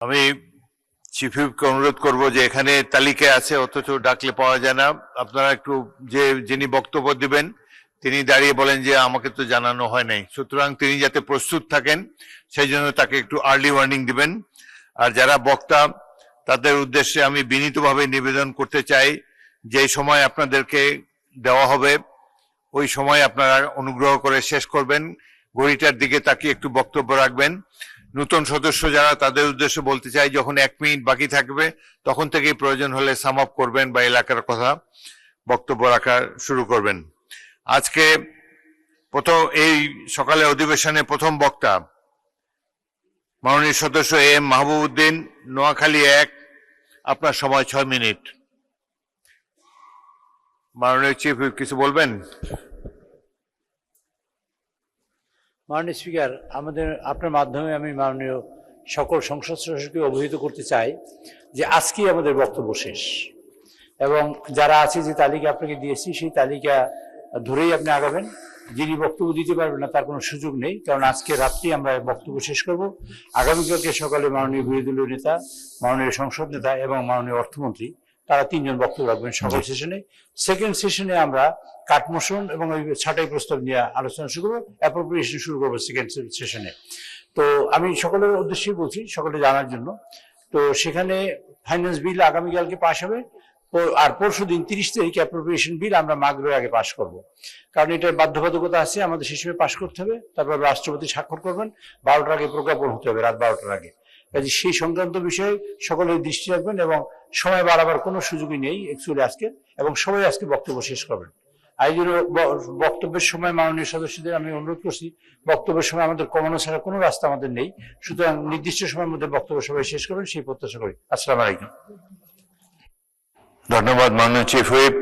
আমি চিফ হুইপকে অনুরোধ করব যে এখানে তালিকায় আছে অথচ ডাকলে পাওয়া যায় না, আপনারা একটু যিনি বক্তব্য দিবেন তিনি দাঁড়িয়ে বলেন যে আমাকে তো জানানো হয় নাই, সুতরাং তিনি যাতে প্রস্তুত থাকেন সেই জন্য তাকে একটু আর্লি ওয়ার্নিং দিবেন। আর যারা বক্তা তাদের উদ্দেশ্যে আমি বিনীতভাবে নিবেদন করতে চাই যে সময় আপনাদেরকে দেওয়া হবে ওই সময় আপনারা অনুগ্রহ করে শেষ করবেন, ঘড়িটার দিকে তাকিয়ে একটু বক্তব্য রাখবেন। নতুন সদস্য যারা তাদের উদ্দেশ্যে বলতে চাই যখন 1 মিনিট বাকি থাকবে তখন থেকেই প্রয়োজন হলে সাম আপ করবেন বা এলাকার কথা বক্তব্য রাখা শুরু করবেন। আজকে এই সকালে অধিবেশনে প্রথম বক্তা মাননীয় সদস্য এম মাহবুব উদ্দিন, নোয়াখালী 1। আপনার সময় 6 মিনিট। মাননীয় চিফ হুইপ কিছু বলবেন? মাননীয় স্পিকার, আপনার মাধ্যমে আমি মাননীয় সকল সংসদ সদস্যকে অবহিত করতে চাই যে আজকেই আমাদের বক্তব্য শেষ, এবং যারা আছে যে তালিকা আপনাকে দিয়েছি সেই তালিকা ধরেই আপনি আগাবেন। যিনি বক্তব্য দিতে পারবেন না তার কোনো সুযোগ নেই, কারণ আজকে রাত্রি আমরা বক্তব্য শেষ করব। আগামীকালকে সকালে মাননীয় বিরোধী দলীয় নেতা, মাননীয় সংসদ নেতা এবং মাননীয় অর্থমন্ত্রী তারা 3 জন বক্তব্য রাখবেন সকল সেশনে। সেকেন্ড সেশনে আমরা কাট মোশন এবং ওই ছাঁটাই প্রস্তাব নিয়ে আলোচনা শুরু করবো, অ্যাপ্রোপ্রিয়েশন শুরু করবো সেকেন্ড সেশনে। তো আমি সকলের উদ্দেশ্যেই বলছি, সকলে জানার জন্য। তো সেখানে ফাইন্যান্স বিল আগামীকালকে পাশ হবে, আর পরশু দিন 30 তারিখ অ্যাপ্রোপ্রিয়েশন বিল আমরা মাগরিবের আগে পাশ করব, কারণ এটার বাধ্যবাধকতা আছে, আমাদের সেই সময় পাশ করতে হবে। তারপর রাষ্ট্রপতি স্বাক্ষর করবেন, 12টার আগে প্রজ্ঞাপন হতে হবে, রাত 12টার আগে। কাজে সেই সংক্রান্ত বিষয়ে সকলের দৃষ্টি রাখবেন, এবং সময় বাড়াবার কোনো সুযোগই নেই অ্যাকচুয়ালি আজকে, এবং সবাই আজকে বক্তব্য শেষ করবেন। এই জন্য বক্তব্যের সময় মাননীয় সদস্যদের আমি অনুরোধ করছি, বক্তব্যের সময় আমাদের কমানো ছাড়া কোনো রাস্তা আমাদের নেই, সুতরাং নির্দিষ্ট সময়ের মধ্যে বক্তব্য সবাই শেষ করবেন সেই প্রত্যাশা করি। আসসালামু আলাইকুম। ধন্যবাদ মাননীয় চিফ হুইপ।